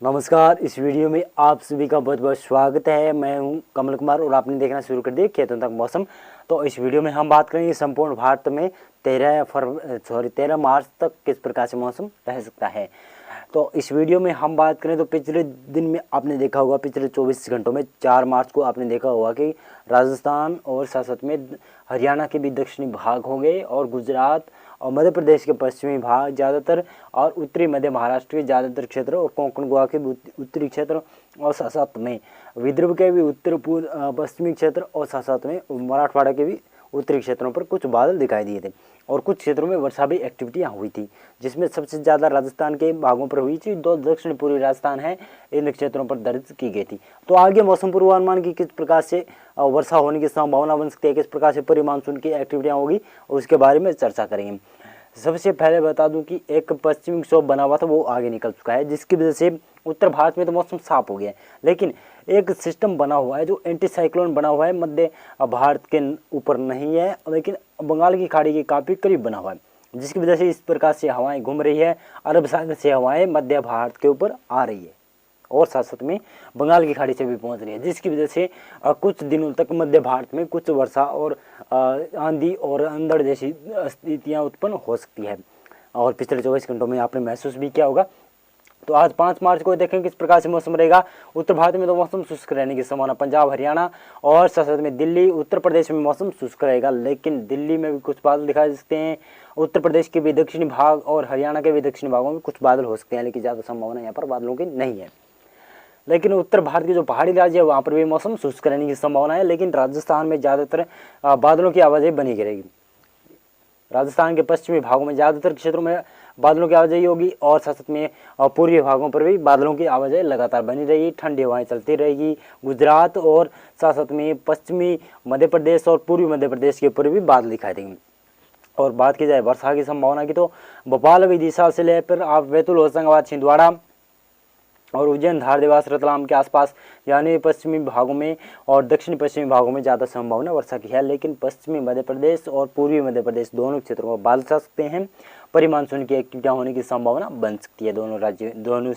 नमस्कार। इस वीडियो में आप सभी का बहुत बहुत स्वागत है। मैं हूं कमल कुमार और आपने देखना शुरू कर दिया खेतों तक मौसम। तो इस वीडियो में हम बात करेंगे संपूर्ण भारत में 13 मार्च तक किस प्रकार से मौसम रह सकता है। तो इस वीडियो में हम बात करें तो पिछले दिन में आपने देखा होगा, पिछले 24 घंटों में 4 मार्च को आपने देखा होगा कि राजस्थान और साथ साथ में हरियाणा के भी दक्षिणी भाग होंगे और गुजरात और मध्य प्रदेश के पश्चिमी भाग ज़्यादातर और उत्तरी मध्य महाराष्ट्र के ज़्यादातर क्षेत्र और कोंकण गोवा के उत्तरी क्षेत्र और साथ साथ में विदर्भ के भी उत्तर पूर्व पश्चिमी क्षेत्र और साथ साथ में मराठवाड़ा के भी उत्तरी क्षेत्रों पर कुछ बादल दिखाई दिए थे और कुछ क्षेत्रों में वर्षा भी एक्टिविटियाँ हुई थी, जिसमें सबसे ज़्यादा राजस्थान के भागों पर हुई थी। 2 दक्षिण पूर्वी राजस्थान है, इन क्षेत्रों पर दर्ज की गई थी। तो आगे मौसम पूर्वानुमान की किस प्रकार से वर्षा होने की संभावना बन सकती है, किस प्रकार से परी मानसून की एक्टिविटियाँ होगी, उसके बारे में चर्चा करेंगे। सबसे पहले बता दूं कि एक पश्चिमी विक्षोभ बना हुआ था, वो आगे निकल चुका है, जिसकी वजह से उत्तर भारत में तो मौसम साफ हो गया है। लेकिन एक सिस्टम बना हुआ है जो एंटी साइक्लोन बना हुआ है, मध्य भारत के ऊपर नहीं है लेकिन बंगाल की खाड़ी के काफ़ी करीब बना हुआ है, जिसकी वजह से इस प्रकार से हवाएं घूम रही है। अरब सागर से हवाएं मध्य भारत के ऊपर आ रही है और साथ साथ में बंगाल की खाड़ी से भी पहुंच रही है, जिसकी वजह से कुछ दिनों तक मध्य भारत में कुछ वर्षा और आंधी और अंधड़ जैसी स्थितियां उत्पन्न हो सकती है। और पिछले 24 घंटों में आपने महसूस भी किया होगा। तो आज 5 मार्च को देखें किस प्रकार से मौसम रहेगा। उत्तर भारत में तो मौसम शुष्क रहने की संभावना, पंजाब हरियाणा और साथ साथ में दिल्ली उत्तर प्रदेश में मौसम शुष्क रहेगा, लेकिन दिल्ली में भी कुछ बादल दिखाई दे सकते हैं। उत्तर प्रदेश के भी दक्षिणी भाग और हरियाणा के भी दक्षिणी भागों में कुछ बादल हो सकते हैं, लेकिन ज़्यादा संभावना यहाँ पर बादलों की नहीं है। लेकिन उत्तर भारत के जो पहाड़ी राज्य है वहाँ पर भी मौसम शुष्क रहने की संभावना है, लेकिन राजस्थान में ज़्यादातर बादलों की आवाजाही बनी रहेगी। राजस्थान के पश्चिमी भागों में ज़्यादातर क्षेत्रों में बादलों की आवाजाही होगी और साथ साथ में पूर्वी भागों पर भी बादलों की आवाजाही लगातार बनी रहेगी। ठंडी हवाएं चलती रहेगी। गुजरात और साथ साथ में पश्चिमी मध्य प्रदेश और पूर्वी मध्य प्रदेश के ऊपर भी बादल दिखाई देंगे। और बात की जाए वर्षा की संभावना की, तो भोपाल विदिशा से लेकर आप बैतूल होशंगाबाद छिंदवाड़ा और उज्जैन धार देवास रतलाम के आसपास यानी पश्चिमी भागों में और दक्षिण पश्चिमी भागों में ज़्यादा संभावना वर्षा की है, लेकिन पश्चिमी मध्य प्रदेश और पूर्वी मध्य प्रदेश दोनों क्षेत्रों में बादल छा सकते हैं। परी मानसून की एक्टिविटियाँ होने की संभावना बन सकती है दोनों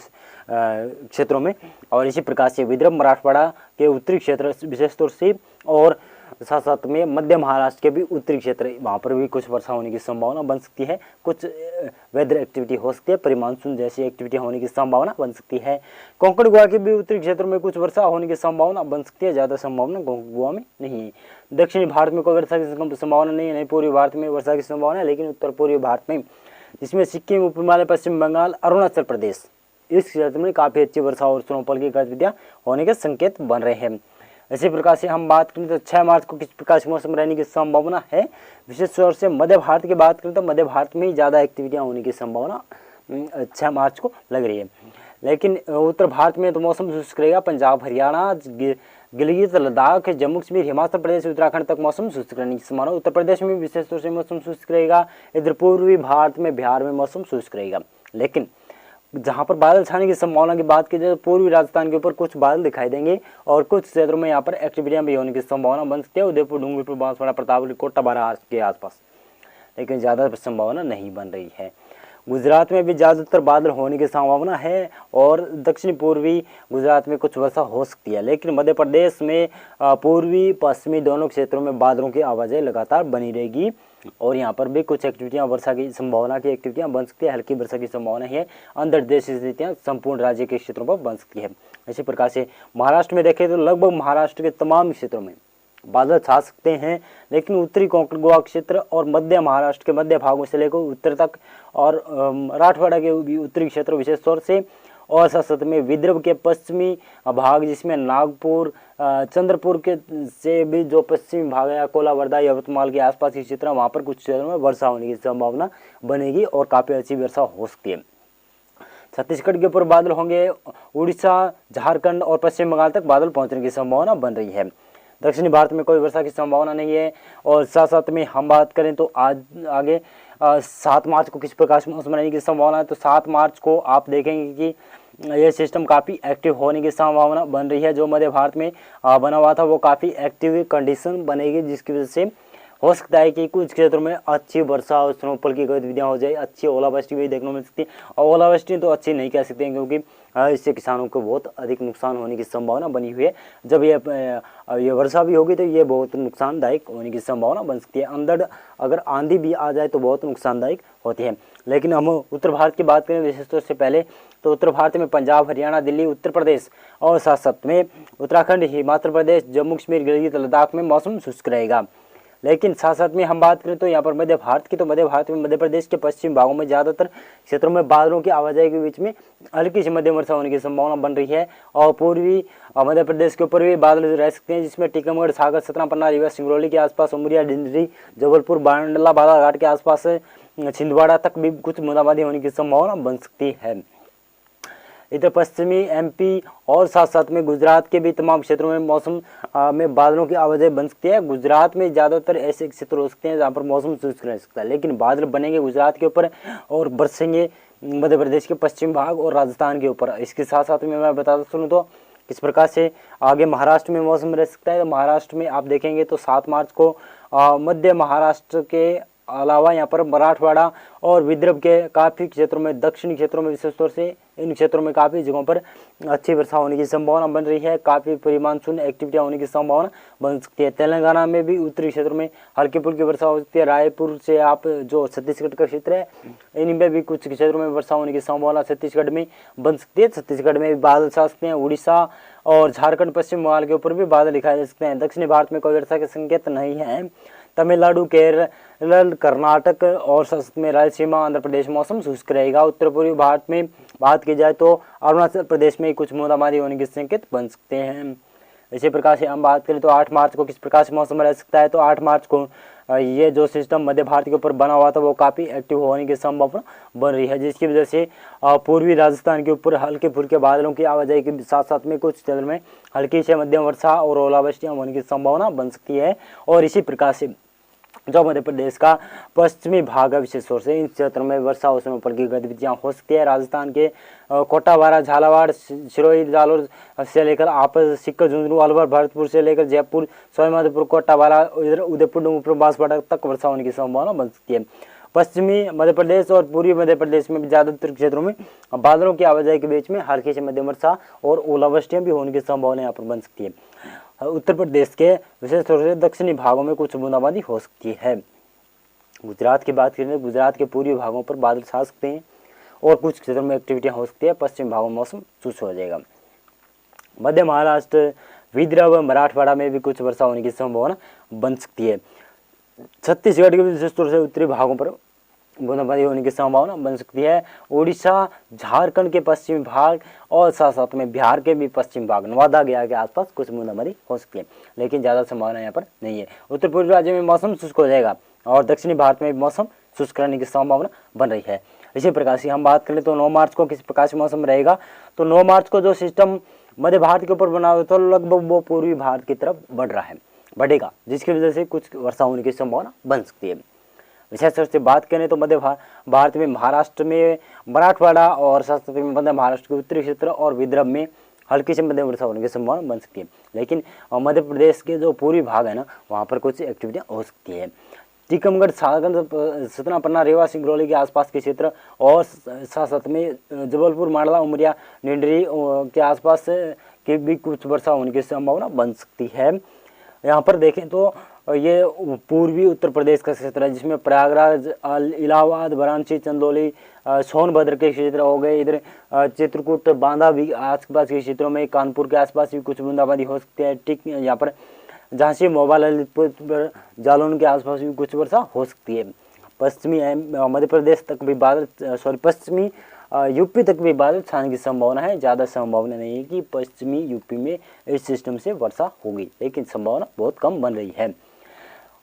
क्षेत्रों में। और इसी प्रकार से विदर्भ मराठवाड़ा के उत्तरी क्षेत्र विशेष तौर से और साथ साथ में मध्य महाराष्ट्र के भी उत्तरी क्षेत्र, वहाँ पर भी कुछ वर्षा होने की संभावना बन सकती है। कुछ वेदर एक्टिविटी हो सकती है, परी मानसून जैसी एक्टिविटी होने की संभावना बन सकती है। कोंकण गोवा के भी उत्तरी क्षेत्रों में कुछ वर्षा होने की संभावना बन सकती है, ज़्यादा संभावना कोंकण गोवा में नहीं है। दक्षिणी भारत में कोई वर्षा की संभावना नहीं है, पूर्वी भारत में वर्षा की संभावना है, लेकिन उत्तर पूर्वी भारत में जिसमें सिक्किम, उप हिमालय, पश्चिम बंगाल, अरुणाचल प्रदेश, इस क्षेत्र में काफ़ी अच्छी वर्षा और स्नोफॉल की गतिविधियाँ होने के संकेत बन रहे हैं। इसी प्रकार से हम बात करें तो 6 मार्च को किस प्रकार से मौसम रहने की संभावना है। विशेष तौर से मध्य भारत की बात करें तो मध्य भारत में ही ज़्यादा एक्टिविटियाँ होने की संभावना 6 मार्च को लग रही है, लेकिन उत्तर भारत में तो मौसम शुष्क रहेगा। पंजाब हरियाणा गिलगित लद्दाख जम्मू कश्मीर हिमाचल प्रदेश उत्तराखंड तक मौसम शुष्क रहने की संभावना। उत्तर प्रदेश में विशेष तौर से मौसम शुष्क रहेगा। इधर पूर्वी भारत में बिहार में मौसम शुष्क रहेगा, लेकिन जहाँ पर बादल छाने की संभावना की बात की जाए तो पूर्वी राजस्थान के ऊपर कुछ बादल दिखाई देंगे और कुछ क्षेत्रों में यहाँ पर एक्टिविटियाँ भी होने की संभावना बन सकती है। उदयपुर, डूंगरपुर, बांसवाड़ा, प्रतापगढ़, कोटा, बारां के आसपास, लेकिन ज़्यादा संभावना नहीं बन रही है। गुजरात में भी ज़्यादातर बादल होने की संभावना है और दक्षिण पूर्वी गुजरात में कुछ वर्षा हो सकती है, लेकिन मध्य प्रदेश में पूर्वी पश्चिमी दोनों क्षेत्रों में बादलों की आवाजाही लगातार बनी रहेगी और यहाँ पर भी कुछ एक्टिविटियाँ वर्षा की संभावना की एक्टिविटियाँ बन सकती है। हल्की वर्षा की संभावना है। अंतर देशीय स्थितियाँ संपूर्ण राज्य के क्षेत्रों पर बन सकती है। इसी प्रकार से महाराष्ट्र में देखें तो लगभग महाराष्ट्र के तमाम क्षेत्रों में बादल छा सकते हैं, लेकिन उत्तरी कोंकण गोवा क्षेत्र और मध्य महाराष्ट्र के मध्य भागों से लेकर उत्तर तक और मराठवाड़ा के भी उत्तरी क्षेत्र विशेष तौर से और साथ साथ में विदर्भ के पश्चिमी भाग जिसमें नागपुर, चंद्रपुर के से भी जो पश्चिमी भाग है, अकोला, वर्धा, यवतमाल के आसपास के क्षेत्र, वहाँ पर कुछ क्षेत्रों में वर्षा होने की संभावना बनेगी और काफ़ी अच्छी वर्षा हो सकती है। छत्तीसगढ़ के ऊपर बादल होंगे। उड़ीसा, झारखंड और पश्चिम बंगाल तक बादल पहुँचने की संभावना बन रही है। दक्षिणी भारत में कोई वर्षा की संभावना नहीं है। और साथ साथ में हम बात करें तो आज आगे 7 मार्च को किस प्रकार से मौसम रहने की संभावना है, तो 7 मार्च को आप देखेंगे कि यह सिस्टम काफ़ी एक्टिव होने की संभावना बन रही है। जो मध्य भारत में बना हुआ था वो काफ़ी एक्टिव कंडीशन बनेगी, जिसकी वजह से हो सकता है कि कुछ क्षेत्रों में अच्छी वर्षा और स्नोफॉल की गतिविधियाँ हो जाए, अच्छी ओलावृष्टि भी देखने को मिल सकती है। और ओलावृष्टि तो अच्छी नहीं कह सकते हैं, क्योंकि इससे किसानों को बहुत अधिक नुकसान होने की संभावना बनी हुई है। जब ये वर्षा भी होगी तो ये बहुत नुकसानदायक होने की संभावना बन सकती है। अंदर अगर आंधी भी आ जाए तो बहुत नुकसानदायक होती है। लेकिन हम उत्तर भारत की बात करें विशेष तौर से पहले, तो उत्तर भारत में पंजाब, हरियाणा, दिल्ली, उत्तर प्रदेश और साथ साथ में उत्तराखंड, हिमाचल प्रदेश, जम्मू कश्मीर, गिलगित लद्दाख में मौसम शुष्क रहेगा। लेकिन साथ साथ में हम बात करें तो यहाँ पर मध्य भारत की, तो मध्य भारत में मध्य प्रदेश के पश्चिम भागों में ज़्यादातर क्षेत्रों में बादलों की आवाजाही के बीच में हल्की से मध्यम वर्षा होने की संभावना बन रही है। और पूर्वी मध्य प्रदेश के ऊपर भी बादल रह सकते हैं, जिसमें टीकमगढ़, सागर, सतना, पन्ना, रीवा, सिंगरौली के आसपास, उमरिया, डिंडरी, जबलपुर, बारामूला, बालाघाट के आसपास छिंदवाड़ा तक भी कुछ बूंदाबांदी होने की संभावना बन सकती है। इधर पश्चिमी एमपी और साथ साथ में गुजरात के भी तमाम क्षेत्रों में मौसम में बादलों की आवाजाही बन सकती है। गुजरात में ज़्यादातर ऐसे क्षेत्र हो सकते हैं जहाँ पर मौसम शुष्क रह सकता है, लेकिन बादल बनेंगे गुजरात के ऊपर और बरसेंगे मध्य प्रदेश के पश्चिम भाग और राजस्थान के ऊपर। इसके साथ साथ में मैं बताता चलूँ तो किस प्रकार से आगे महाराष्ट्र में मौसम रह सकता है। तो महाराष्ट्र में आप देखेंगे तो 7 मार्च को मध्य महाराष्ट्र के अलावा यहाँ पर मराठवाड़ा और विदर्भ के काफ़ी क्षेत्रों में, दक्षिणी क्षेत्रों में विशेष तौर से इन क्षेत्रों में काफ़ी जगहों पर अच्छी वर्षा होने की संभावना बन रही है। काफ़ी परिमानसून एक्टिविटियाँ होने की संभावना बन सकती है। तेलंगाना में भी उत्तरी क्षेत्रों में हल्की फुल्की वर्षा हो सकती है। रायपुर से आप जो छत्तीसगढ़ का क्षेत्र है, इनमें भी कुछ क्षेत्रों में वर्षा होने की संभावना छत्तीसगढ़ में बन सकती है। छत्तीसगढ़ में भी बादल छा सकते हैं। उड़ीसा और झारखंड, पश्चिम बंगाल के ऊपर भी बादल दिखाई दे सकते हैं। दक्षिणी भारत में कोई वर्षा के संकेत नहीं है। तमिलनाडु, केरल, कर्नाटक और साथ में रायलसीमा, आंध्र प्रदेश मौसम शुष्क रहेगा। उत्तर पूर्वी भारत में बात की जाए तो अरुणाचल प्रदेश में कुछ बूंदाबांदी होने के संकेत बन सकते हैं। इसी प्रकार से हम बात करें तो 8 मार्च को किस प्रकार से मौसम रह सकता है, तो 8 मार्च को ये जो सिस्टम मध्य भारत के ऊपर बना हुआ था वो काफ़ी एक्टिव होने की संभावना बन रही है, जिसकी वजह से पूर्वी राजस्थान के ऊपर हल्के फुल्के बादलों की आवाजाही के साथ साथ में कुछ क्षेत्र में हल्की से मध्यम वर्षा और ओलावृष्टियाँ होने की संभावना बन सकती है। और इसी प्रकार से जो मध्य प्रदेश का पश्चिमी भाग है विशेष तौर से इन क्षेत्रों में वर्षा और समय की गतिविधियां हो सकती है। राजस्थान के कोटा, बारा, झालावाड़, सिरोही, जालोर से लेकर आप सिक्कर, झुंझुनू, अलवर, भरतपुर से लेकर जयपुर, सवाईमाधोपुर, कोटा, बारा, इधर उदयपुर, बांसवाड़ा तक वर्षा होने की संभावना बन सकती है। पश्चिमी मध्य प्रदेश और पूर्वी मध्य प्रदेश में ज़्यादातर क्षेत्रों में बादलों की आवाजाही के बीच में हल्की से मध्यम वर्षा और ओलावृष्टियां भी होने की संभावना यहाँ पर बन सकती है। उत्तर प्रदेश के विशेष तौर से दक्षिणी भागों में कुछ बूंदाबांदी हो सकती है। गुजरात की बात करें तो गुजरात के पूर्वी भागों पर बादल छा सकते हैं और कुछ क्षेत्रों में एक्टिविटियां हो सकती है। पश्चिम भागों में मौसम शुष्क हो जाएगा। मध्य महाराष्ट्र, विदर्भ, मराठवाड़ा में भी कुछ वर्षा होने की संभावना बन सकती है। छत्तीसगढ़ के विशेष तौर से उत्तरी भागों पर बूंदाबांदी होने की संभावना बन सकती है। उड़ीसा, झारखंड के पश्चिमी भाग और साथ साथ में बिहार के भी पश्चिम भाग, नवादा, गया के आसपास कुछ बूंदाबांदी हो सकती है, लेकिन ज़्यादा संभावना यहाँ पर नहीं है। उत्तर पूर्वी राज्य में मौसम शुष्क हो जाएगा और दक्षिणी भारत में मौसम शुष्क रहने की संभावना बन रही है। इसी प्रकार से हम बात करें तो 9 मार्च को किस प्रकार से मौसम रहेगा, तो 9 मार्च को जो सिस्टम मध्य भारत के ऊपर बना हुआ तो लगभग वो पूर्वी भारत की तरफ बढ़ेगा, जिसकी वजह से कुछ वर्षा होने की संभावना बन सकती है। विशेष तौर से बात करें तो मध्य भारत में महाराष्ट्र में मराठवाड़ा और साथ में मध्य महाराष्ट्र के उत्तरी क्षेत्र और विदर्भ में हल्की से मध्यम वर्षा होने की संभावना बन सकती है। लेकिन मध्य प्रदेश के जो पूर्वी भाग है ना, वहाँ पर कुछ एक्टिविटियाँ हो सकती है। टीकमगढ़, सागर, सतना, पन्ना, रीवा, सिंगरौली के आसपास के क्षेत्र और साथ साथ में जबलपुर, मांडला, उमरिया, निंडरी के आसपास की भी कुछ वर्षा होने की संभावना बन सकती है। यहाँ पर देखें तो ये पूर्वी उत्तर प्रदेश का क्षेत्र है, जिसमें प्रयागराज, इलाहाबाद, वाराणसी, चंदौली, सोनभद्र के क्षेत्र हो गए। इधर चित्रकूट, बांदा भी आसपास के क्षेत्रों में, कानपुर के आसपास भी कुछ बूंदाबांदी हो सकती है। ठीक यहाँ पर झांसी, मोबा, ललितपुर, जालौन के आसपास भी कुछ वर्षा हो सकती है। पश्चिमी मध्य प्रदेश तक भी पश्चिमी यूपी तक भी बादल छाने की संभावना है। ज़्यादा संभावना नहीं है कि पश्चिमी यूपी में इस सिस्टम से वर्षा होगी, लेकिन संभावना बहुत कम बन रही है।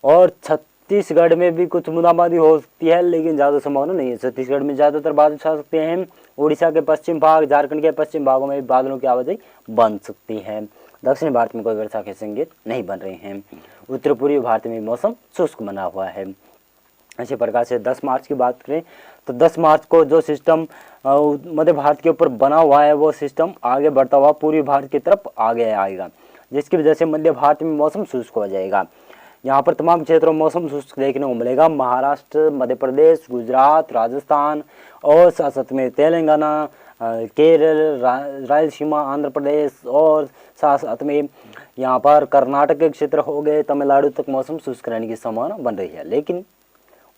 और छत्तीसगढ़ में भी कुछ बूंदाबांदी हो सकती है, लेकिन ज़्यादा संभावना नहीं है। छत्तीसगढ़ में ज़्यादातर बादल छा सकते हैं। उड़ीसा के पश्चिम भाग, झारखंड के पश्चिम भागों में बादलों की आवाजाही बन सकती है। दक्षिण भारत में कोई वर्षा के संकेत नहीं बन रहे हैं। उत्तर पूर्वी भारत में मौसम शुष्क बना हुआ है। इसी प्रकार से 10 मार्च की बात करें तो 10 मार्च को जो सिस्टम मध्य भारत के ऊपर बना हुआ है वो सिस्टम आगे बढ़ता हुआ पूर्वी भारत की तरफ आगे आएगा, जिसकी वजह से मध्य भारत में मौसम शुष्क हो जाएगा। यहाँ पर तमाम क्षेत्रों में मौसम शुष्क देखने को मिलेगा। महाराष्ट्र, मध्य प्रदेश, गुजरात, राजस्थान और साथ साथ में तेलंगाना, केरल, रायलसीमा, आंध्र प्रदेश और साथ साथ में यहाँ पर कर्नाटक के क्षेत्र हो गए, तमिलनाडु तक मौसम शुष्क रहने की संभावना बन रही है। लेकिन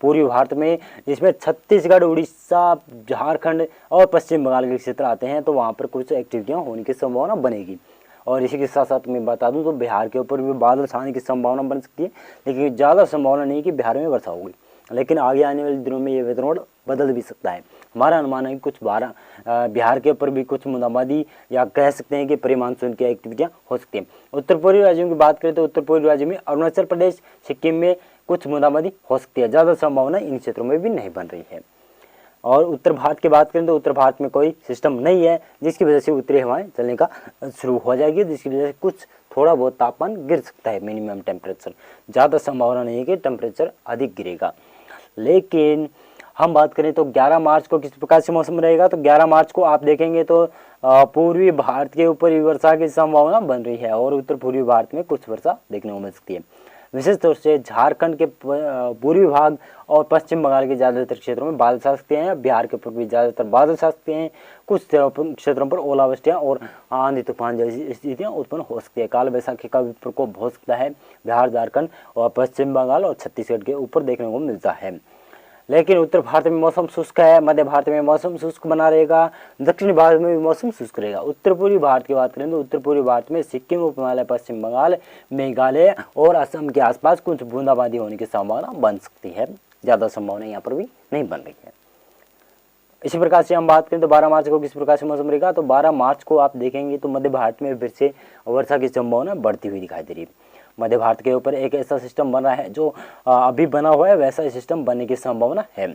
पूर्वी भारत में जिसमें छत्तीसगढ़, उड़ीसा, झारखंड और पश्चिम बंगाल के क्षेत्र आते हैं, तो वहाँ पर कुछ एक्टिविटियाँ होने की संभावना बनेगी। और इसी के साथ साथ मैं बता दूं तो बिहार के ऊपर भी बादल छाने की संभावना बन सकती है, लेकिन ज़्यादा संभावना नहीं कि बिहार में वर्षा होगी। लेकिन आगे आने वाले दिनों में ये वेदर बदल भी सकता है। हमारा अनुमान है कि कुछ बिहार के ऊपर भी कुछ बूंदाबांदी या कह सकते हैं कि प्री मानसून की एक्टिविटियाँ हो सकती हैं। उत्तर पूर्वी राज्यों की बात करें तो उत्तर पूर्वी राज्यों में अरुणाचल प्रदेश, सिक्किम में कुछ बूंदाबांदी हो सकती है। ज़्यादा संभावना इन क्षेत्रों में भी नहीं बन रही है। और उत्तर भारत की बात करें तो उत्तर भारत में कोई सिस्टम नहीं है, जिसकी वजह से उत्तरी हवाएं चलने का शुरू हो जाएगी, जिसकी वजह से कुछ थोड़ा बहुत तापमान गिर सकता है। मिनिमम टेम्परेचर ज़्यादा संभावना नहीं है कि टेम्परेचर अधिक गिरेगा। लेकिन हम बात करें तो 11 मार्च को किस प्रकार से मौसम रहेगा, तो 11 मार्च को आप देखेंगे तो पूर्वी भारत के ऊपर भी वर्षा की संभावना बन रही है और उत्तर पूर्वी भारत में कुछ वर्षा देखने को मिल सकती है। विशेष तौर से झारखंड के पूर्वी भाग और पश्चिम बंगाल के ज़्यादातर क्षेत्रों में बादल छा सकते हैं। बिहार के ऊपर भी ज़्यादातर बादल छा सकते हैं। कुछ क्षेत्रों पर ओलावृष्टियाँ और आंधी तूफान जैसी स्थितियाँ उत्पन्न हो सकती है। काल बैसाखी का भी प्रकोप हो सकता है। बिहार, झारखंड और पश्चिम बंगाल और छत्तीसगढ़ के ऊपर देखने को मिलता है। लेकिन उत्तर भारत में मौसम शुष्क है, मध्य भारत में मौसम शुष्क बना रहेगा, दक्षिणी भारत में भी मौसम शुष्क रहेगा। उत्तर पूर्वी भारत की बात करें तो उत्तर पूर्वी भारत में सिक्किम, उप हिमालय, पश्चिम बंगाल, मेघालय और असम के आसपास कुछ बूंदाबांदी होने की संभावना बन सकती है। ज़्यादा संभावना यहाँ पर भी नहीं बन रही है। इसी प्रकार से हम बात करें तो 12 मार्च को किस प्रकार से मौसम रहेगा, तो 12 मार्च को आप देखेंगे तो मध्य भारत में फिर से वर्षा की संभावना बढ़ती हुई दिखाई दे रही है। मध्य भारत के ऊपर एक ऐसा सिस्टम बन रहा है जो अभी बना हुआ है, वैसा सिस्टम बनने की संभावना है।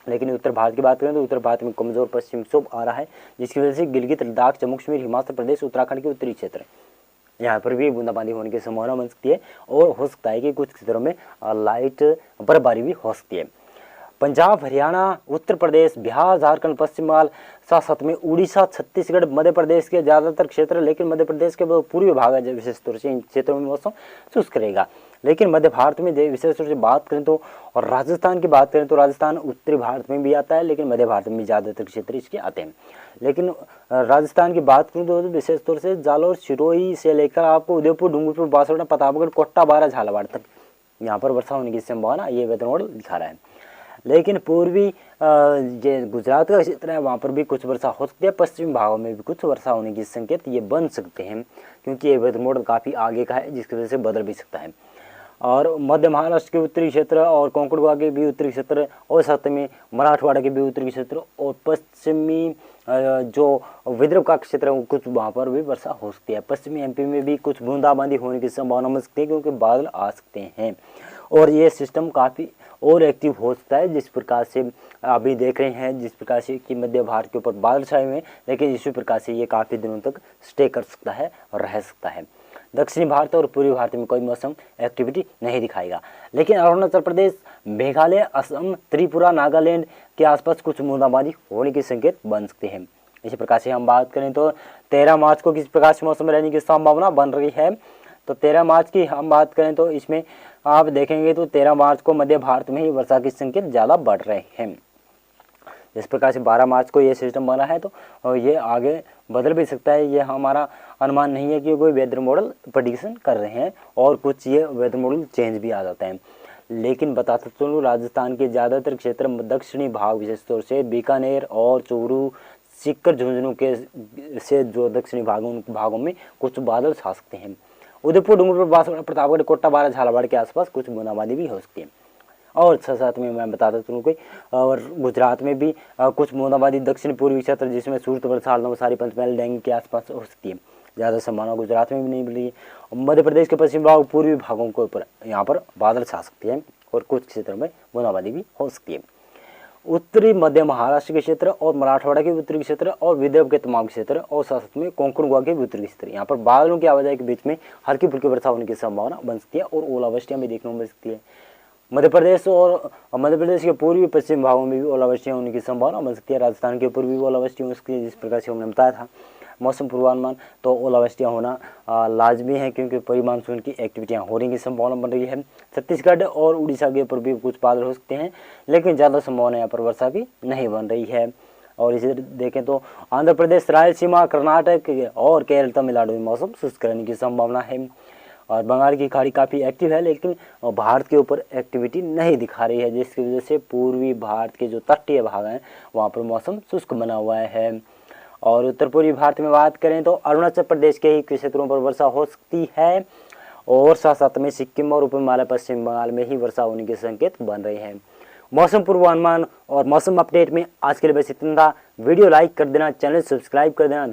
लेकिन उत्तर भारत की बात करें तो उत्तर भारत में कमजोर पश्चिम विक्षोभ आ रहा है, जिसकी वजह से गिलगित, लद्दाख, जम्मू कश्मीर, हिमाचल प्रदेश, उत्तराखंड के उत्तरी क्षेत्र यहाँ पर भी बूंदाबांदी होने की संभावना बन सकती है और हो सकता है कि कुछ क्षेत्रों में लाइट बर्फबारी भी हो सकती है। पंजाब, हरियाणा, उत्तर प्रदेश, बिहार, झारखंड, पश्चिम बंगाल, साथ साथ में उड़ीसा, छत्तीसगढ़, मध्य प्रदेश के ज़्यादातर क्षेत्र, लेकिन मध्य प्रदेश के पूर्वी भाग है विशेष तौर से इन क्षेत्रों में मौसम शुष्क रहेगा। लेकिन मध्य भारत में विशेष तौर से बात करें तो और राजस्थान की बात करें तो राजस्थान उत्तरी भारत में भी आता है, लेकिन मध्य भारत में ज़्यादातर क्षेत्र इसके आते हैं। लेकिन राजस्थान की बात करूँ तो विशेष तौर से जालौर, सिरोही से लेकर आपको उदयपुर, डूंगरपुर, बांसवाड़ा, प्रतापगढ़, कोट्टा, बारा, झालावाड़ तक यहाँ पर वर्षा होने की संभावना ये वेदर मॉडल दिखा रहा है। लेकिन पूर्वी ये गुजरात का क्षेत्र है, वहाँ पर भी कुछ वर्षा हो सकती है। पश्चिमी भागों में भी कुछ वर्षा होने की संकेत ये बन सकते हैं, क्योंकि ये वेदर मॉडल काफ़ी आगे का है, जिसकी वजह से बदल भी सकता है। और मध्य महाराष्ट्र के उत्तरी क्षेत्र और कोंकण गोवा के भी उत्तरी क्षेत्र और साथ में मराठवाड़ा के भी उत्तरी क्षेत्र और पश्चिमी जो विदर्भ का क्षेत्र है कुछ वहाँ पर भी वर्षा हो सकती है। पश्चिमी एमपी में भी कुछ बूंदाबांदी होने की संभावना मिल सकती है, क्योंकि बादल आ सकते हैं और ये सिस्टम काफ़ी और एक्टिव हो सकता है। जिस प्रकार से अभी देख रहे हैं, जिस प्रकार से कि मध्य भारत के ऊपर बादल छाए हुए हैं, लेकिन इसी प्रकार से ये काफ़ी दिनों तक स्टे कर सकता है और रह सकता है। दक्षिणी भारत और पूर्वी भारत में कोई मौसम एक्टिविटी नहीं दिखाएगा, लेकिन अरुणाचल प्रदेश, मेघालय, असम, त्रिपुरा, नागालैंड के आसपास कुछ बूंदाबांदी होने के संकेत बन सकते हैं। इसी प्रकार से हम बात करें तो 13 मार्च को किस प्रकार से मौसम रहने की संभावना बन रही है, तो 13 मार्च की हम बात करें तो इसमें आप देखेंगे तो 13 मार्च को मध्य भारत में ही वर्षा के संकेत ज़्यादा बढ़ रहे हैं। जिस प्रकार से 12 मार्च को ये सिस्टम बना है तो ये आगे बदल भी सकता है। ये हमारा अनुमान नहीं है कि कोई वेदर मॉडल प्रेडिक्शन कर रहे हैं और कुछ ये वेदर मॉडल चेंज भी आ जाता है। लेकिन बताते चलूँ, राजस्थान के ज़्यादातर क्षेत्र दक्षिणी भाग विशेष तौर से बीकानेर और चूरू, सीकर, झुंझुनू के से जो दक्षिणी भागों में कुछ बादल छा सकते हैं। उदयपुर, डूंगरपुर, बांसवाड़ा, प्रतापगढ़, कोट्टा, बारा, झालावाड़ के आसपास कुछ बूंदाबांदी भी हो सकती है। और साथ में मैं बताता चलूँ कोई और गुजरात में भी कुछ बूंदाबांदी दक्षिण पूर्वी क्षेत्र जिसमें सूरत, वलसाड़, नवसारी, पंचमहल, डेंगू के आसपास हो सकती है। ज़्यादा संभावना गुजरात में भी नहीं मिल रही है। मध्य प्रदेश के पश्चिम भाग, पूर्वी भागों के ऊपर यहाँ पर बादल छा सकते हैं और कुछ क्षेत्रों में बूंदाबांदी भी हो सकती है। उत्तरी मध्य महाराष्ट्र के क्षेत्र और मराठवाड़ा के उत्तरी क्षेत्र और विदर्भ के तमाम क्षेत्र और साथ में कोंकण गोवा के उत्तरी क्षेत्र, यहाँ पर बादलों की आवाजाही के बीच में हल्की फुल्की वर्षा होने की संभावना बन सकती है और ओलावृष्टियाँ भी देखने को मिल सकती है। मध्य प्रदेश के पूर्वी पश्चिम भागों में भी ओलावृष्टियाँ होने की संभावना बन सकती है। राजस्थान के ऊपर भी ओलावृष्टि हो सकती है। जिस प्रकार से हमने बताया था मौसम पूर्वानुमान, तो ओलावृष्टियाँ होना लाजमी है, क्योंकि प्री मानसून की एक्टिविटियाँ होने की संभावना बन रही है। छत्तीसगढ़ और उड़ीसा के ऊपर भी कुछ बादल हो सकते हैं, लेकिन ज़्यादा संभावना यहाँ पर वर्षा की नहीं बन रही है। और इसे देखें तो आंध्र प्रदेश, रायलसीमा, कर्नाटक और केरल, तमिलनाडु में मौसम शुष्क रहने की संभावना है। और बंगाल की खाड़ी काफ़ी एक्टिव है, लेकिन भारत के ऊपर एक्टिविटी नहीं दिखा रही है, जिसकी वजह से पूर्वी भारत के जो तटीय भाग हैं वहाँ पर मौसम शुष्क बना हुआ है। और उत्तर पूर्वी भारत में बात करें तो अरुणाचल प्रदेश के ही कुछ क्षेत्रों पर वर्षा हो सकती है, और साथ साथ में सिक्किम और ऊपरी हिमालय, पश्चिम बंगाल में ही वर्षा होने के संकेत बन रहे हैं। मौसम पूर्वानुमान और मौसम अपडेट में आज के लिए बस इतना था। वीडियो लाइक कर देना, चैनल सब्सक्राइब कर देना।